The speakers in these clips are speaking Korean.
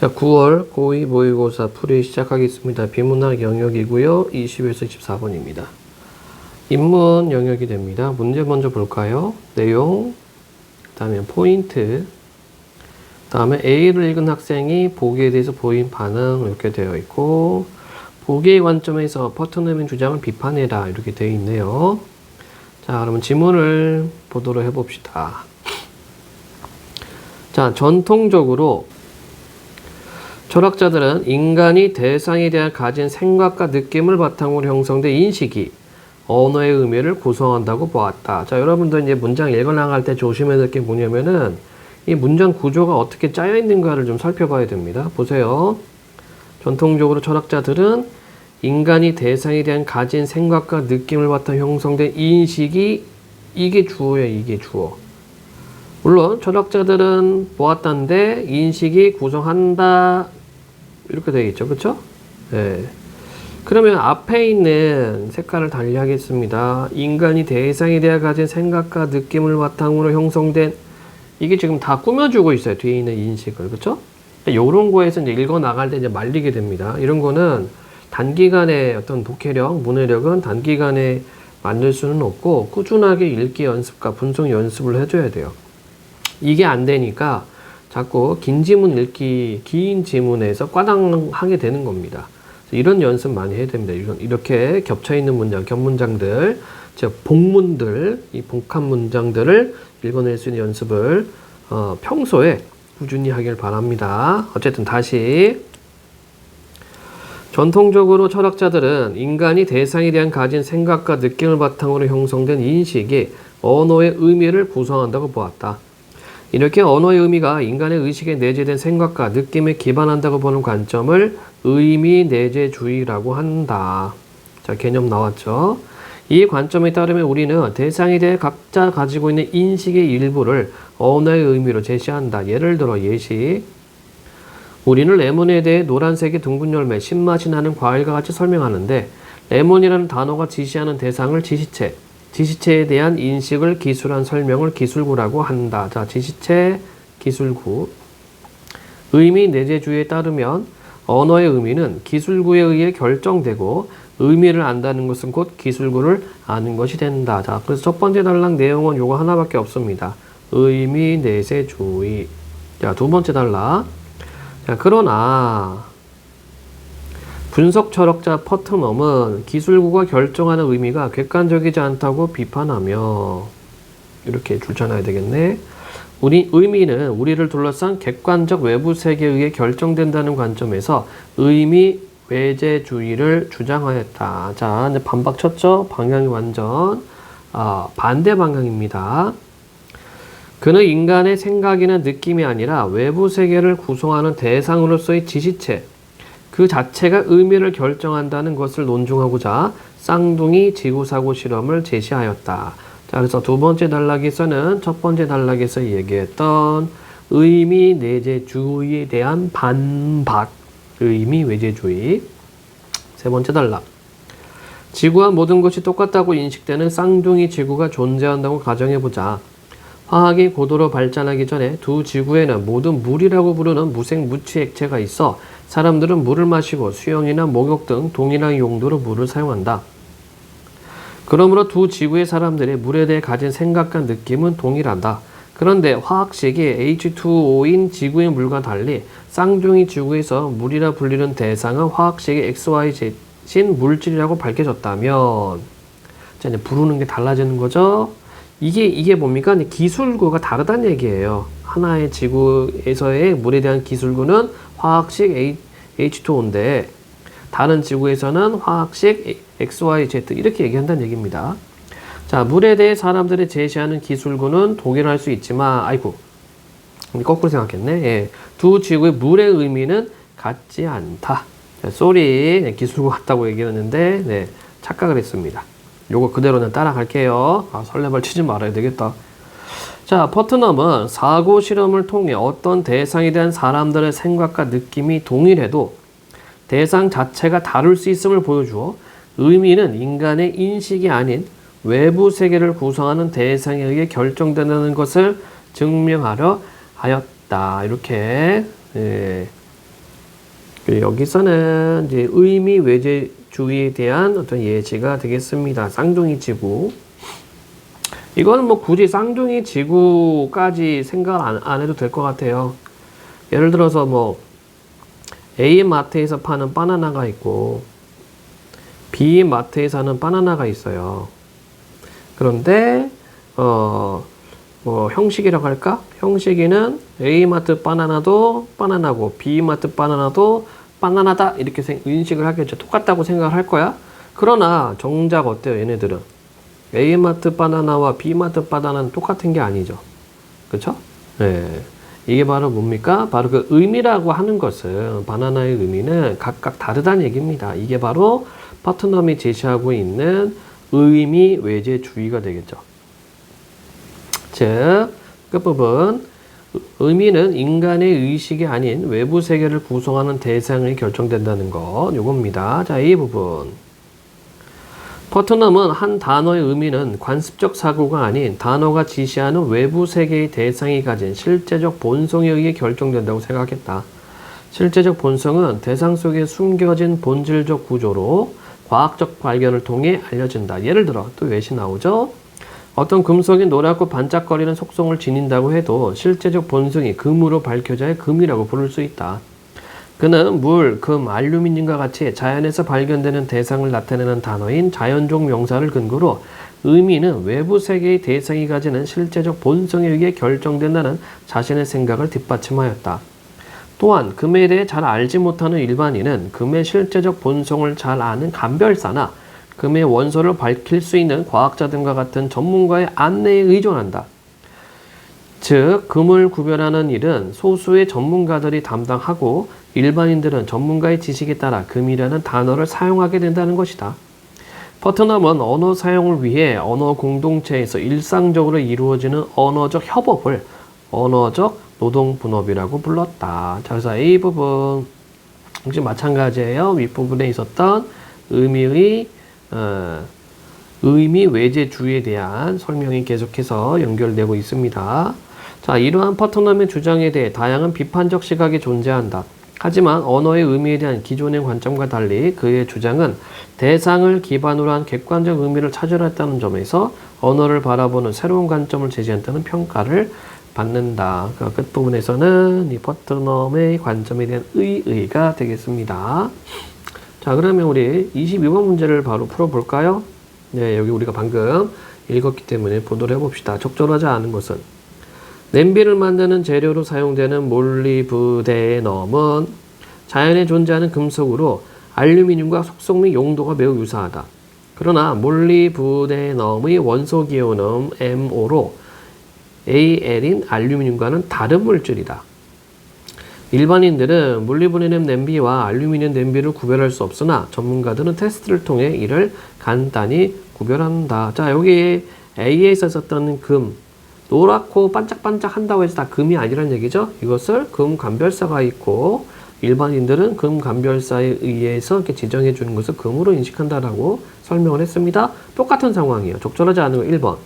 자, 9월 고2 모의고사 풀이 시작하겠습니다. 비문학 영역이고요. 20에서 24번입니다. 인문 영역이 됩니다. 문제 먼저 볼까요? 내용, 그 다음에 포인트, 그 다음에 A를 읽은 학생이 보기에 대해서 보인 반응 이렇게 되어 있고, 보기의 관점에서 퍼트너밍 주장을 비판해라 이렇게 되어 있네요. 자, 그러면 지문을 보도록 해봅시다. 자, 전통적으로 철학자들은 인간이 대상에 대한 가진 생각과 느낌을 바탕으로 형성된 인식이 언어의 의미를 구성한다고 보았다. 자, 여러분들 이제 문장 읽어나갈 때 조심해야 될 게 뭐냐면은 이 문장 구조가 어떻게 짜여 있는가를 좀 살펴봐야 됩니다. 보세요. 전통적으로 철학자들은 인간이 대상에 대한 가진 생각과 느낌을 바탕 형성된 인식이 이게 주어예요. 이게 주어. 물론 철학자들은 보았다는데 인식이 구성한다 이렇게 되겠죠. 그쵸? 네. 그러면 앞에 있는 색깔을 달리 하겠습니다. 인간이 대상에 대해 가진 생각과 느낌을 바탕으로 형성된 이게 지금 다 꾸며주고 있어요. 뒤에 있는 인식을. 그쵸? 요런 거에서 이제 읽어 나갈 때 이제 말리게 됩니다. 이런 거는 단기간에 어떤 독해력, 문해력은 단기간에 만들 수는 없고 꾸준하게 읽기 연습과 분석 연습을 해줘야 돼요. 이게 안 되니까 자꾸 긴 지문 읽기, 긴 지문에서 꽈당하게 되는 겁니다. 이런 연습 많이 해야 됩니다. 이렇게 겹쳐있는 문장, 겹문장들, 즉 복문들, 이 복합 문장들을 읽어낼 수 있는 연습을 평소에 꾸준히 하길 바랍니다. 어쨌든 다시 전통적으로 철학자들은 인간이 대상에 대한 가진 생각과 느낌을 바탕으로 형성된 인식이 언어의 의미를 구성한다고 보았다. 이렇게 언어의 의미가 인간의 의식에 내재된 생각과 느낌에 기반한다고 보는 관점을 의미 내재주의라고 한다. 자, 개념 나왔죠? 이 관점에 따르면 우리는 대상에 대해 각자 가지고 있는 인식의 일부를 언어의 의미로 제시한다. 예를 들어 예시. 우리는 레몬에 대해 노란색의 둥근 열매, 신맛이 나는 과일과 같이 설명하는데 레몬이라는 단어가 지시하는 대상을 지시체, 지시체에 대한 인식을 기술한 설명을 기술구라고 한다. 자, 지시체, 기술구. 의미 내재주의에 따르면 언어의 의미는 기술구에 의해 결정되고 의미를 안다는 것은 곧 기술구를 아는 것이 된다. 자, 그래서 첫 번째 단락 내용은 요거 하나밖에 없습니다. 의미 내재주의. 자, 두 번째 단락. 자, 그러나 분석 철학자 퍼트넘은 기술구가 결정하는 의미가 객관적이지 않다고 비판하며 이렇게 줄쳐놔야 되겠네. 의미는 우리를 둘러싼 객관적 외부 세계에 의해 결정된다는 관점에서 의미 외재주의를 주장하였다. 자, 이제 반박 쳤죠? 방향이 완전 반대 방향입니다. 그는 인간의 생각이나 느낌이 아니라 외부 세계를 구성하는 대상으로서의 지시체, 그 자체가 의미를 결정한다는 것을 논증하고자 쌍둥이 지구사고 실험을 제시하였다. 자, 그래서 두 번째 단락에서는 첫 번째 단락에서 얘기했던 의미 내재주의에 대한 반박, 의미 외재주의. 세 번째 단락. 지구와 모든 것이 똑같다고 인식되는 쌍둥이 지구가 존재한다고 가정해보자. 화학이 고도로 발전하기 전에 두 지구에는 모두 물이라고 부르는 무색 무취 액체가 있어 사람들은 물을 마시고 수영이나 목욕 등 동일한 용도로 물을 사용한다. 그러므로 두 지구의 사람들이 물에 대해 가진 생각과 느낌은 동일하다. 그런데 화학식이 H2O인 지구의 물과 달리 쌍둥이 지구에서 물이라 불리는 대상은 화학식이 XYZ인 물질이라고 밝혀졌다면, 자, 이제 부르는 게 달라지는 거죠. 이게 뭡니까? 기술구가 다르다는 얘기예요. 하나의 지구에서의 물에 대한 기술구는 화학식 H2O인데 다른 지구에서는 화학식 XYZ 이렇게 얘기한다는 얘기입니다. 자, 물에 대해 사람들이 제시하는 기술구는 동일할 수 있지만 거꾸로 생각했네. 예. 두 지구의 물의 의미는 같지 않다. 쏘리 기술구 같다고 얘기했는데 네, 착각을 했습니다. 요거 그대로는 따라갈게요. 설레발 치지 말아야 되겠다. 자, 퍼트넘은 사고 실험을 통해 어떤 대상에 대한 사람들의 생각과 느낌이 동일해도 대상 자체가 다를 수 있음을 보여주어 의미는 인간의 인식이 아닌 외부 세계를 구성하는 대상에 의해 결정된다는 것을 증명하려 하였다. 이렇게 그리고 여기서는 이제 의미 외재주의에 대한 어떤 예시가 되겠습니다. 쌍둥이 지구. 이거는 뭐 굳이 쌍둥이 지구까지 생각 안 해도 될 것 같아요. 예를 들어서 뭐 A 마트에서 파는 바나나가 있고 B 마트에 사는 바나나가 있어요. 그런데 뭐 형식이라고 할까? 형식이는 A 마트 바나나도 바나나고 B 마트 바나나도 바나나다 이렇게 인식을 하겠죠. 똑같다고 생각을 할 거야. 그러나 정작 어때요? 얘네들은 A 마트 바나나와 B 마트 바나나는 똑같은 게 아니죠. 그렇죠? 네. 이게 바로 뭡니까? 바로 그 의미라고 하는 것은 바나나의 의미는 각각 다르다는 얘기입니다. 이게 바로 퍼트넘이 제시하고 있는 의미 외재주의가 되겠죠. 즉, 끝부분 의미는 인간의 의식이 아닌 외부 세계를 구성하는 대상이 결정된다는 것 요겁니다. 자, 이 부분 퍼트넘은 한 단어의 의미는 관습적 사고가 아닌 단어가 지시하는 외부 세계의 대상이 가진 실제적 본성에 의해 결정된다고 생각했다. 실제적 본성은 대상 속에 숨겨진 본질적 구조로 과학적 발견을 통해 알려진다. 예를 들어 또 외시 나오죠. 어떤 금속이 노랗고 반짝거리는 속성을 지닌다고 해도 실제적 본성이 금으로 밝혀져야 금이라고 부를 수 있다. 그는 물, 금, 알루미늄과 같이 자연에서 발견되는 대상을 나타내는 단어인 자연종 명사를 근거로 의미는 외부 세계의 대상이 가지는 실제적 본성에 의해 결정된다는 자신의 생각을 뒷받침하였다. 또한 금에 대해 잘 알지 못하는 일반인은 금의 실제적 본성을 잘 아는 감별사나 금의 원소를 밝힐 수 있는 과학자 등과 같은 전문가의 안내에 의존한다. 즉, 금을 구별하는 일은 소수의 전문가들이 담당하고 일반인들은 전문가의 지식에 따라 금이라는 단어를 사용하게 된다는 것이다. 퍼트넘은 언어 사용을 위해 언어 공동체에서 일상적으로 이루어지는 언어적 협업을 언어적 노동분업이라고 불렀다. 자, 그래서 A 부분 역시 마찬가지예요. 윗부분에 있었던 의미 외재주의에 대한 설명이 계속해서 연결되고 있습니다. 자, 이러한 퍼트넘의 주장에 대해 다양한 비판적 시각이 존재한다. 하지만 언어의 의미에 대한 기존의 관점과 달리 그의 주장은 대상을 기반으로 한 객관적 의미를 찾으려 했다는 점에서 언어를 바라보는 새로운 관점을 제시한다는 평가를 받는다. 그 끝부분에서는 이 퍼트넘의 관점에 대한 의의가 되겠습니다. 자, 그러면 우리 22번 문제를 바로 풀어볼까요? 네, 여기 우리가 방금 읽었기 때문에 보도록 해봅시다. 적절하지 않은 것은 냄비를 만드는 재료로 사용되는 몰리브데넘은 자연에 존재하는 금속으로 알루미늄과 속성 및 용도가 매우 유사하다. 그러나 몰리브데넘의 원소 기호는 MO로 AL인 알루미늄과는 다른 물질이다. 일반인들은 몰리브데넘 냄비와 알루미늄 냄비를 구별할 수 없으나 전문가들은 테스트를 통해 이를 간단히 구별한다. 자, 여기 A에서 썼던 금, 노랗고 반짝반짝 한다고 해서 다 금이 아니란 얘기죠. 이것을 금 감별사가 있고 일반인들은 금 감별사에 의해서 이렇게 지정해 주는 것을 금으로 인식한다라고 설명을 했습니다. 똑같은 상황이에요. 적절하지 않은 거 1번.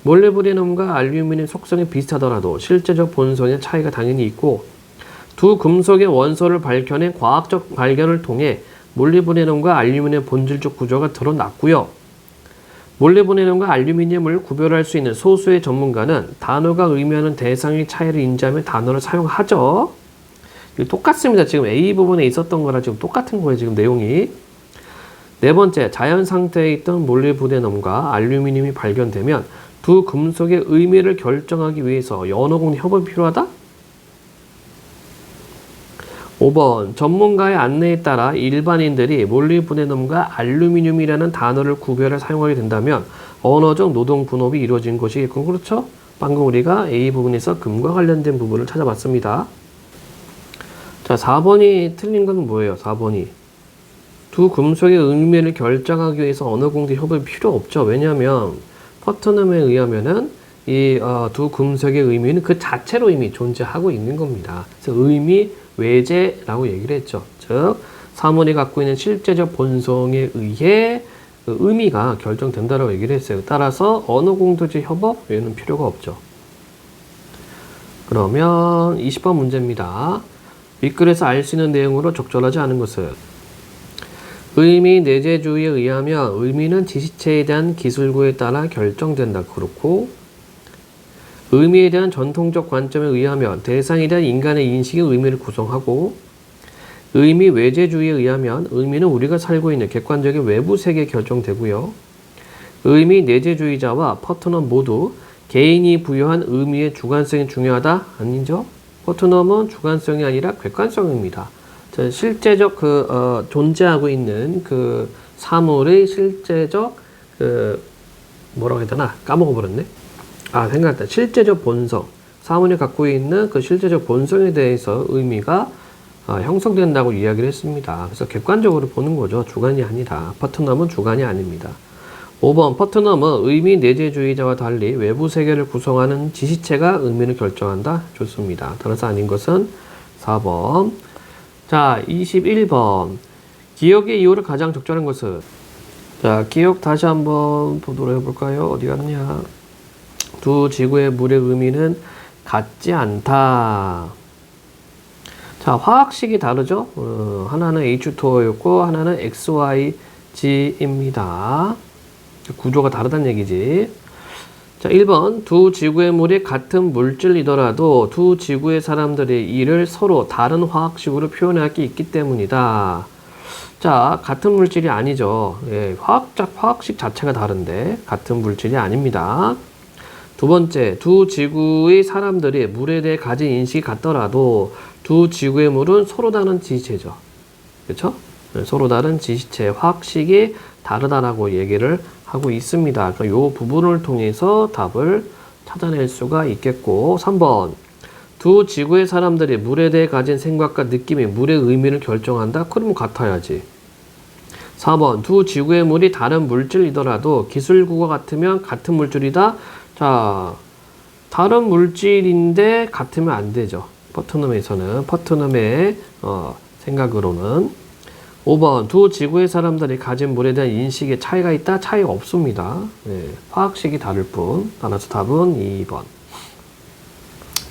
몰리브데넘과 알루미늄 속성이 비슷하더라도 실제적 본성의 차이가 당연히 있고 두 금속의 원소를 밝혀낸 과학적 발견을 통해 몰리브데넘과 알루미늄의 본질적 구조가 드러났고요. 몰리브데넘과 알루미늄을 구별할 수 있는 소수의 전문가는 단어가 의미하는 대상의 차이를 인지하며 단어를 사용하죠. 이거 똑같습니다. 지금 A 부분에 있었던 거랑 지금 똑같은 거예요. 지금 내용이. 네 번째, 자연 상태에 있던 몰리브데넘과 알루미늄이 발견되면 두 금속의 의미를 결정하기 위해서 언어 공동 협업이 필요하다? 5번, 전문가의 안내에 따라 일반인들이 몰리브데넘과 알루미늄이라는 단어를 구별해 사용하게 된다면 언어적 노동 분업이 이루어진 것이겠고, 그렇죠? 방금 우리가 A 부분에서 금과 관련된 부분을 찾아봤습니다. 자, 4번이 틀린 건 뭐예요? 4번이 두 금속의 의미를 결정하기 위해서 언어 공동 협업이 필요 없죠. 왜냐하면 퍼트넘에 의하면은 이 두 금속의 의미는 그 자체로 이미 존재하고 있는 겁니다. 그래서 의미 외재라고 얘기를 했죠. 즉, 사물이 갖고 있는 실제적 본성에 의해 그 의미가 결정된다라고 얘기를 했어요. 따라서 언어 공동체 협업 외에는 필요가 없죠. 그러면 20번 문제입니다. 윗글에서 알 수 있는 내용으로 적절하지 않은 것은 의미 내재주의에 의하면 의미는 지시체에 대한 기술구에 따라 결정된다. 그렇고 의미에 대한 전통적 관점에 의하면 대상에 대한 인간의 인식이 의미를 구성하고 의미 외재주의에 의하면 의미는 우리가 살고 있는 객관적인 외부 세계에 결정되고요. 의미 내재주의자와 퍼트넘 모두 개인이 부여한 의미의 주관성이 중요하다? 아니죠. 퍼트넘은 주관성이 아니라 객관성입니다. 실제적 존재하고 있는 그 사물의 실제적 뭐라고 해야 되나? 까먹어버렸네. 생각났다. 실제적 본성. 사물이 갖고 있는 그 실제적 본성에 대해서 의미가 형성된다고 이야기를 했습니다. 그래서 객관적으로 보는 거죠. 주관이 아니라. 퍼트넘은 주관이 아닙니다. 5번 퍼트넘은 의미 내재주의자와 달리 외부 세계를 구성하는 지시체가 의미를 결정한다. 좋습니다. 따라서 아닌 것은 4번. 자, 21번. 기억의 이유를 가장 적절한 것은? 자, 기억 다시 한번 보도록 해볼까요? 어디 갔냐? 두 지구의 물의 의미는 같지 않다. 자, 화학식이 다르죠? 하나는 H2O였고, 하나는 XYG입니다. 구조가 다르다는 얘기지. 자, 1번. 두 지구의 물이 같은 물질이더라도 두 지구의 사람들이 이를 서로 다른 화학식으로 표현할 게 있기 때문이다. 자, 같은 물질이 아니죠. 예, 화학식 자체가 다른데 같은 물질이 아닙니다. 두 번째, 두 지구의 사람들이 물에 대해 가진 인식이 같더라도 두 지구의 물은 서로 다른 지시체죠. 그렇죠? 서로 다른 지시체, 화학식이 다르다라고 얘기를 하고 있습니다. 그러니까 이 부분을 통해서 답을 찾아낼 수가 있겠고 3번 두 지구의 사람들이 물에 대해 가진 생각과 느낌이 물의 의미를 결정한다? 그러면 같아야지. 4번 두 지구의 물이 다른 물질이더라도 기술구가 같으면 같은 물질이다? 자, 다른 물질인데 같으면 안 되죠. 퍼트넘의 생각으로는 5번 두 지구의 사람들이 가진 물에 대한 인식에 차이가 있다? 차이가 없습니다. 네, 화학식이 다를 뿐. 따라서 답은 2번.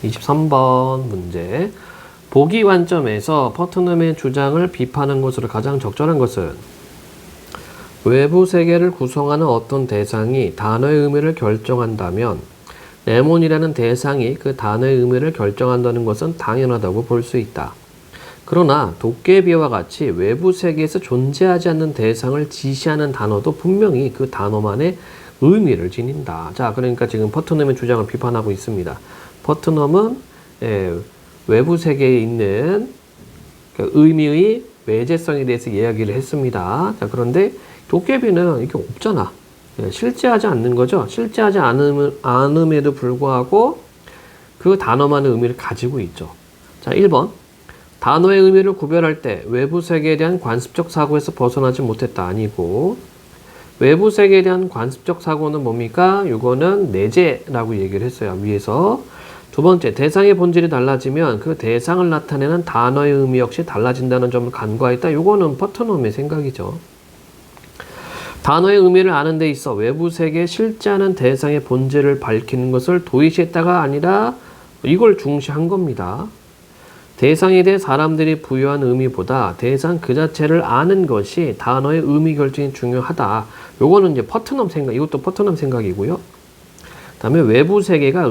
23번 문제. 보기 관점에서 퍼트넘의 주장을 비판한 것으로 가장 적절한 것은 외부 세계를 구성하는 어떤 대상이 단어의 의미를 결정한다면 레몬이라는 대상이 그 단어의 의미를 결정한다는 것은 당연하다고 볼 수 있다. 그러나 도깨비와 같이 외부 세계에서 존재하지 않는 대상을 지시하는 단어도 분명히 그 단어만의 의미를 지닌다. 자, 그러니까 지금 퍼트넘의 주장을 비판하고 있습니다. 퍼트넘은 외부 세계에 있는 그 의미의 외재성에 대해서 이야기를 했습니다. 자, 그런데 도깨비는 이게 없잖아. 실제하지 않는 거죠. 실제하지 않음에도 불구하고 그 단어만의 의미를 가지고 있죠. 자, 1번. 단어의 의미를 구별할 때 외부 세계에 대한 관습적 사고에서 벗어나지 못했다. 아니고 외부 세계에 대한 관습적 사고는 뭡니까? 이거는 내재라고 얘기를 했어요. 위에서. 두 번째, 대상의 본질이 달라지면 그 대상을 나타내는 단어의 의미 역시 달라진다는 점을 간과했다. 이거는 퍼트넘의 생각이죠. 단어의 의미를 아는 데 있어 외부 세계에 실제하는 대상의 본질을 밝히는 것을 도외시했다가 아니라 이걸 중시한 겁니다. 대상에 대해 사람들이 부여한 의미보다 대상 그 자체를 아는 것이 단어의 의미 결정이 중요하다. 요거는 이제 퍼트넘 생각, 이것도 퍼트넘 생각이고요. 다음에 외부 세계가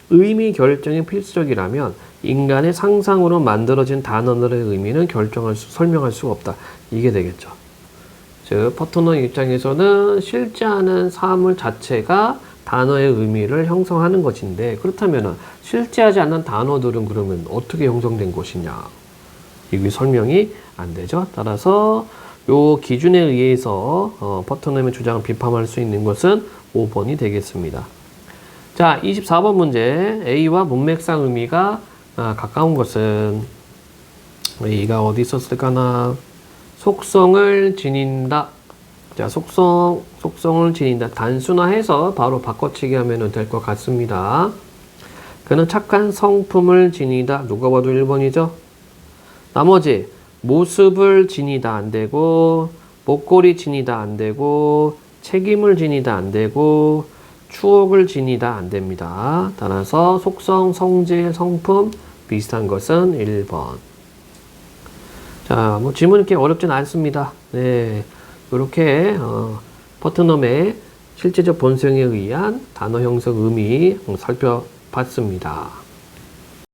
의미 결정이 필수적이라면 인간의 상상으로 만들어진 단어들의 의미는 설명할 수가 없다. 이게 되겠죠. 즉, 퍼트넘 입장에서는 실제하는 사물 자체가 단어의 의미를 형성하는 것인데 그렇다면 실제하지 않는 단어들은 그러면 어떻게 형성된 것이냐? 이게 설명이 안 되죠. 따라서 요 기준에 의해서 퍼트넘의 주장을 비판할 수 있는 것은 5번이 되겠습니다. 자, 24번 문제. A와 문맥상 의미가 가까운 것은 A가 어디 있었을까나? 속성을 지닌다. 자, 속성을 지닌다. 단순화해서 바로 바꿔치기 하면 될 것 같습니다. 그는 착한 성품을 지니다. 누가 봐도 1번이죠. 나머지 모습을 지니다 안 되고 목걸이 지니다 안 되고 책임을 지니다 안 되고 추억을 지니다 안 됩니다. 따라서 속성, 성질, 성품 비슷한 것은 1번. 자, 뭐 질문 이렇게 어렵진 않습니다. 네, 이렇게 퍼트넘의 실제적 본성에 의한 단어 형성 의미 살펴봤습니다.